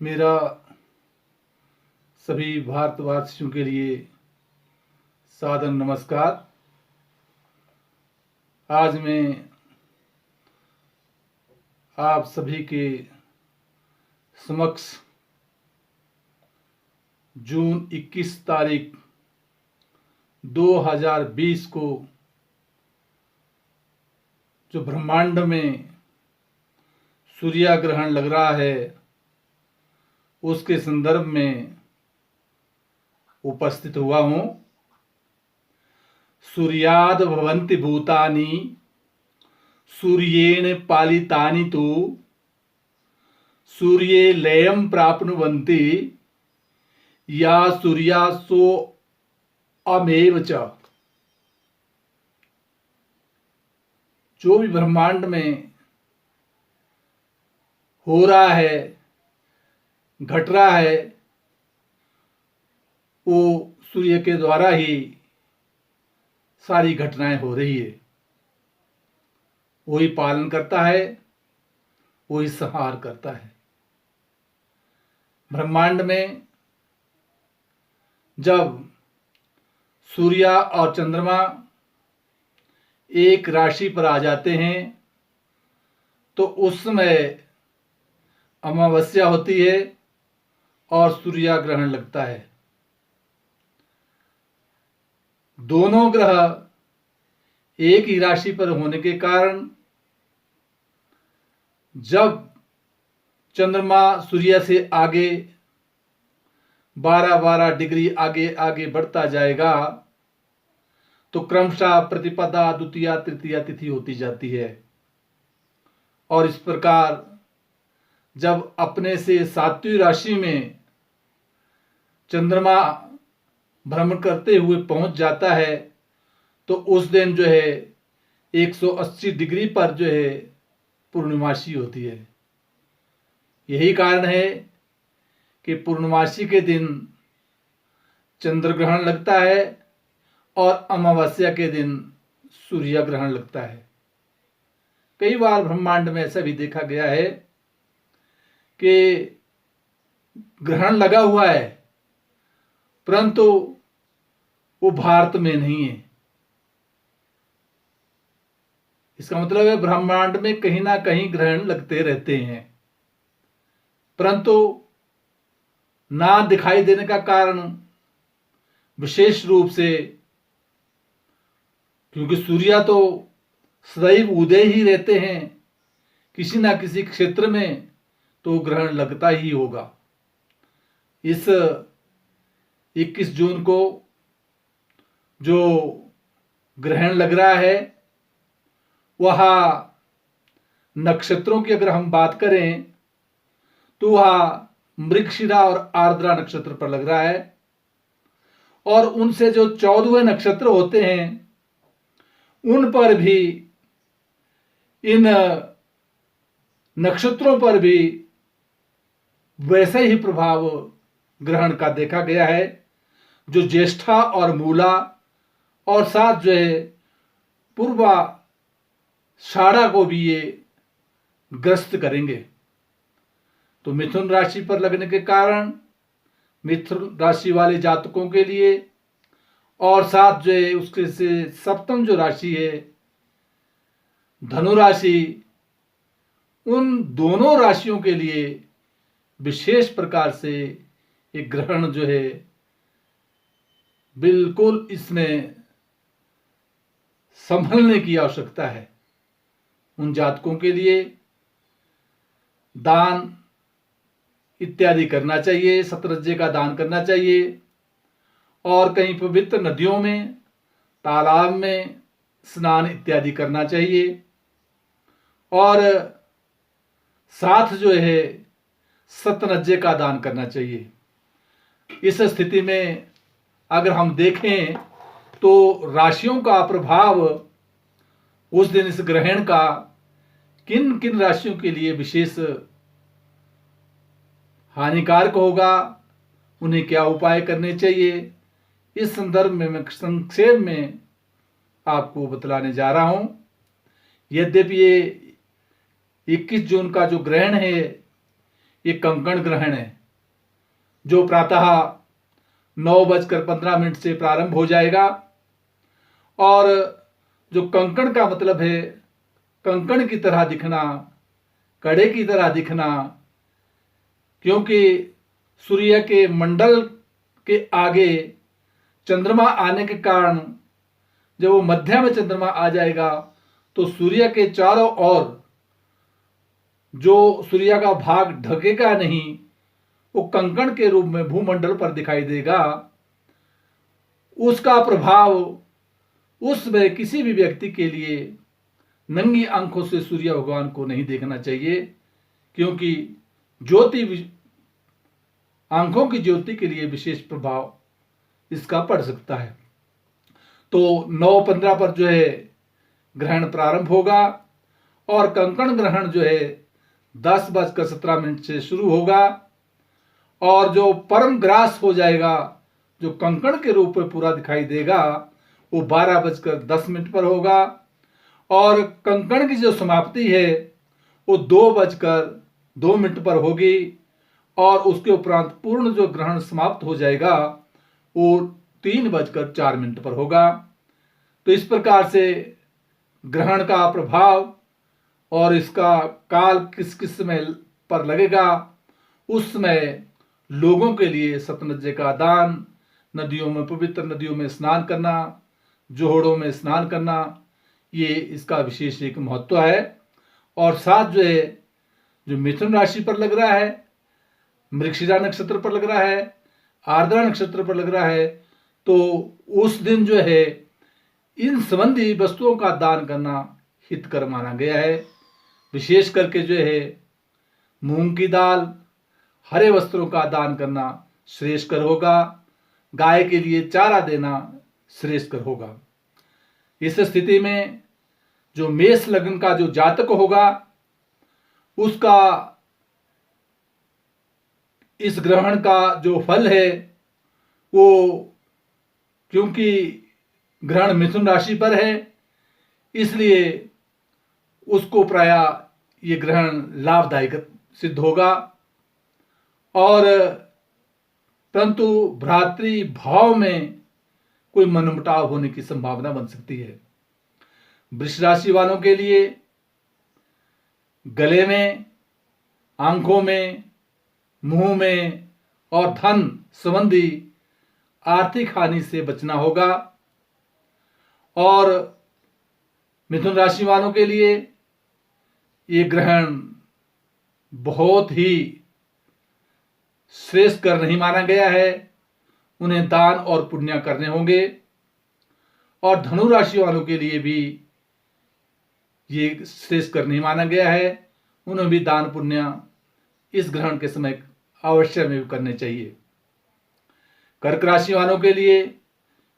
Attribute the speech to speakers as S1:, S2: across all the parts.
S1: मेरा सभी भारतवासियों के लिए सादर नमस्कार। आज मैं आप सभी के समक्ष जून 21 तारीख 2020 को जो ब्रह्मांड में सूर्य ग्रहण लग रहा है उसके संदर्भ में उपस्थित हुआ हूँ। सूर्याद भवन्ति भूतानि सूर्येण पालितानि तु सूर्ये लयं प्राप्नुवन्ति या सूर्यासो अमेव च। जो भी ब्रह्मांड में हो रहा है, घट रहा है, वो सूर्य के द्वारा ही सारी घटनाएं हो रही है। वही पालन करता है, वही संहार करता है। ब्रह्मांड में जब सूर्य और चंद्रमा एक राशि पर आ जाते हैं तो उस समय अमावस्या होती है और सूर्य ग्रहण लगता है। दोनों ग्रह एक ही राशि पर होने के कारण जब चंद्रमा सूर्य से आगे 12-12 डिग्री आगे आगे बढ़ता जाएगा तो क्रमशः प्रतिपदा, द्वितीया, तृतीया तिथि होती जाती है। और इस प्रकार जब अपने से सातवीं राशि में चंद्रमा भ्रमण करते हुए पहुंच जाता है तो उस दिन जो है 180 डिग्री पर जो है पूर्णिमासी होती है। यही कारण है कि पूर्णिमासी के दिन चंद्र ग्रहण लगता है और अमावस्या के दिन सूर्य ग्रहण लगता है। कई बार ब्रह्मांड में ऐसा भी देखा गया है कि ग्रहण लगा हुआ है परंतु वो भारत में नहीं है। इसका मतलब है ब्रह्मांड में कहीं ना कहीं ग्रहण लगते रहते हैं परंतु ना दिखाई देने का कारण विशेष रूप से क्योंकि सूर्य तो सदैव उदय ही रहते हैं, किसी ना किसी क्षेत्र में तो ग्रहण लगता ही होगा। इस 21 जून को जो ग्रहण लग रहा है वह नक्षत्रों की अगर हम बात करें तो वह मृगशिरा और आर्द्रा नक्षत्र पर लग रहा है और उनसे जो 14वें नक्षत्र होते हैं उन पर भी, इन नक्षत्रों पर भी वैसे ही प्रभाव ग्रहण का देखा गया है जो ज्येष्ठा और मूला और साथ जो है पूर्वा षाढ़ा को भी ये ग्रस्त करेंगे। तो मिथुन राशि पर लगने के कारण मिथुन राशि वाले जातकों के लिए और साथ जो है उसके से सप्तम जो राशि है धनु राशि, उन दोनों राशियों के लिए विशेष प्रकार से एक ग्रहण जो है बिल्कुल इसमें संभलने की आवश्यकता है। उन जातकों के लिए दान इत्यादि करना चाहिए, शतरंजे का दान करना चाहिए और कहीं पवित्र नदियों में, तालाब में स्नान इत्यादि करना चाहिए और साथ जो है शतरंजे का दान करना चाहिए। इस स्थिति में अगर हम देखें तो राशियों का प्रभाव उस दिन इस ग्रहण का किन किन राशियों के लिए विशेष हानिकारक होगा, उन्हें क्या उपाय करने चाहिए, इस संदर्भ में मैं संक्षेप में आपको बतलाने जा रहा हूं। यद्यपि ये 21 जून का जो ग्रहण है ये कंकण ग्रहण है जो प्रातः 9:15 से प्रारंभ हो जाएगा। और जो कंकण का मतलब है कंकण की तरह दिखना, कड़े की तरह दिखना, क्योंकि सूर्य के मंडल के आगे चंद्रमा आने के कारण जब वो मध्य में चंद्रमा आ जाएगा तो सूर्य के चारों ओर जो सूर्य का भाग ढकेगा नहीं, वो कंकण के रूप में भूमंडल पर दिखाई देगा। उसका प्रभाव उसमें किसी भी व्यक्ति के लिए नंगी आंखों से सूर्य भगवान को नहीं देखना चाहिए, क्योंकि ज्योति आंखों की ज्योति के लिए विशेष प्रभाव इसका पड़ सकता है। तो 9:15 पर जो है ग्रहण प्रारंभ होगा और कंकण ग्रहण जो है 10:17 से शुरू होगा और जो परम ग्रास हो जाएगा, जो कंकण के रूप में पूरा दिखाई देगा, वो 12:10 पर होगा। और कंकण की जो समाप्ति है वो 2:02 पर होगी और उसके उपरांत पूर्ण जो ग्रहण समाप्त हो जाएगा वो 3:04 पर होगा। तो इस प्रकार से ग्रहण का प्रभाव और इसका काल किस किस समय पर लगेगा, उस समय लोगों के लिए सतनज्जे का दान, नदियों में, पवित्र नदियों में स्नान करना, जोहड़ों में स्नान करना, ये इसका विशेष एक महत्व है। और साथ जो है जो मिथुन राशि पर लग रहा है, मृगशिरा नक्षत्र पर लग रहा है, आर्द्रा नक्षत्र पर लग रहा है, तो उस दिन जो है इन संबंधी वस्तुओं का दान करना हितकर माना गया है। विशेष करके जो है मूंग की दाल, हरे वस्त्रों का दान करना श्रेष्ठकर होगा। गाय के लिए चारा देना श्रेष्ठकर होगा। इस स्थिति में जो मेष लग्न का जो जातक होगा उसका इस ग्रहण का जो फल है वो, क्योंकि ग्रहण मिथुन राशि पर है, इसलिए उसको प्राय ये ग्रहण लाभदायक सिद्ध होगा। और परंतु भ्रातृ भाव में कोई मनमुटाव होने की संभावना बन सकती है। वृष राशि वालों के लिए गले में, आंखों में, मुंह में और धन संबंधी आर्थिक हानि से बचना होगा। और मिथुन राशि वालों के लिए ये ग्रहण बहुत ही श्रेष्ठ कर नहीं माना गया है, उन्हें दान और पुण्य करने होंगे। और धनु राशि वालों के लिए भी ये श्रेष्ठ कर नहीं माना गया है, उन्हें भी दान पुण्य इस ग्रहण के समय अवश्य में करने चाहिए। कर्क राशि वालों के लिए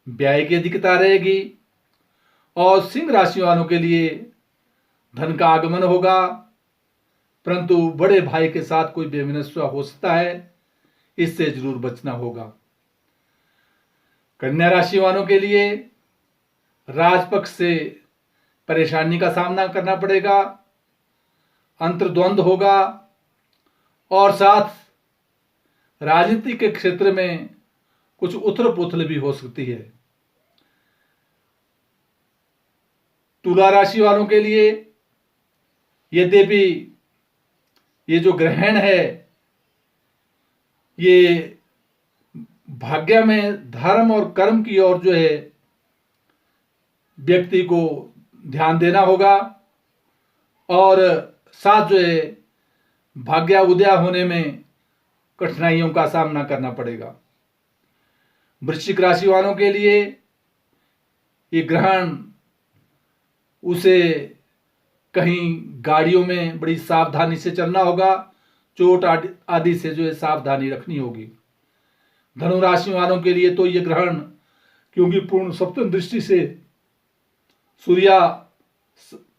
S1: व्यय की अधिकता रहेगी और सिंह राशि वालों के लिए धन का आगमन होगा, परंतु बड़े भाई के साथ कोई बेमनस्वा हो सकता है, इससे जरूर बचना होगा। कन्या राशि वालों के लिए राजपक्ष से परेशानी का सामना करना पड़ेगा, अंतर्द्वंद होगा और साथ राजनीति के क्षेत्र में कुछ उथल पुथल भी हो सकती है। तुला राशि वालों के लिए यद्यपि ये जो ग्रहण है ये भाग्य में धर्म और कर्म की ओर जो है व्यक्ति को ध्यान देना होगा और साथ जो है भाग्य उदय होने में कठिनाइयों का सामना करना पड़ेगा। वृश्चिक राशि वालों के लिए ये ग्रहण उसे कहीं गाड़ियों में बड़ी सावधानी से चलना होगा, चोट आदि से जो है सावधानी रखनी होगी। धनु राशि वालों के लिए तो ये ग्रहण, क्योंकि पूर्ण सप्तम दृष्टि से सूर्य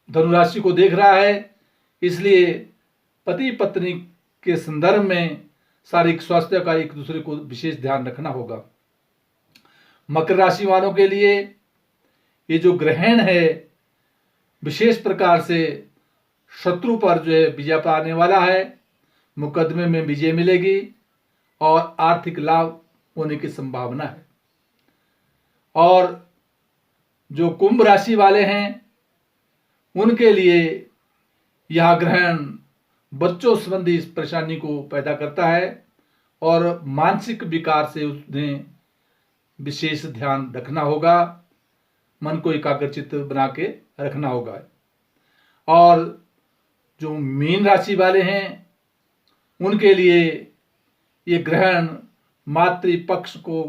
S1: धनु राशि को देख रहा है, इसलिए पति पत्नी के संदर्भ में शारीरिक स्वास्थ्य का एक दूसरे को विशेष ध्यान रखना होगा। मकर राशि वालों के लिए ये जो ग्रहण है विशेष प्रकार से शत्रु पर जो है विजय पाने वाला है, मुकदमे में विजय मिलेगी और आर्थिक लाभ होने की संभावना है। और जो कुंभ राशि वाले हैं उनके लिए यह ग्रहण बच्चों संबंधी इस परेशानी को पैदा करता है और मानसिक विकार से उन्हें विशेष ध्यान रखना होगा, मन को एकाग्रचित्त बना के रखना होगा। और जो मीन राशि वाले हैं उनके लिए ये ग्रहण मातृपक्ष को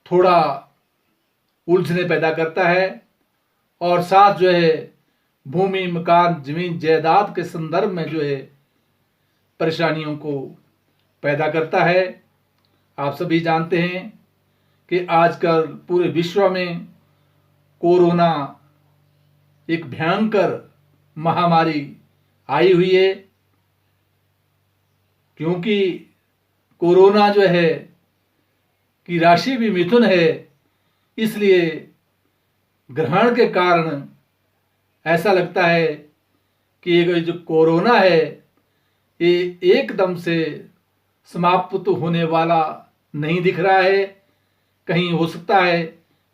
S1: थोड़ा उलझने पैदा करता है और साथ जो है भूमि, मकान, जमीन, जायदाद के संदर्भ में जो है परेशानियों को पैदा करता है। आप सभी जानते हैं कि आजकल पूरे विश्व में कोरोना एक भयंकर महामारी आई हुई है, क्योंकि कोरोना जो है की राशि भी मिथुन है, इसलिए ग्रहण के कारण ऐसा लगता है कि ये जो कोरोना है ये एकदम से समाप्त होने वाला नहीं दिख रहा है। कहीं हो सकता है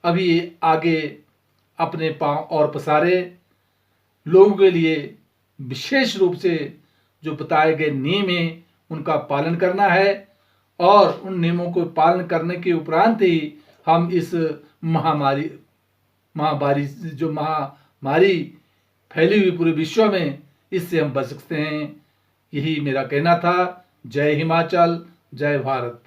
S1: अभी आगे अपने पांव और पसारे। लोगों के लिए विशेष रूप से जो बताए गए नियम हैं उनका पालन करना है और उन नियमों को पालन करने के उपरांत ही हम इस महामारी फैली हुई पूरे विश्व में, इससे हम बच सकते हैं। यही मेरा कहना था। जय हिमाचल, जय भारत।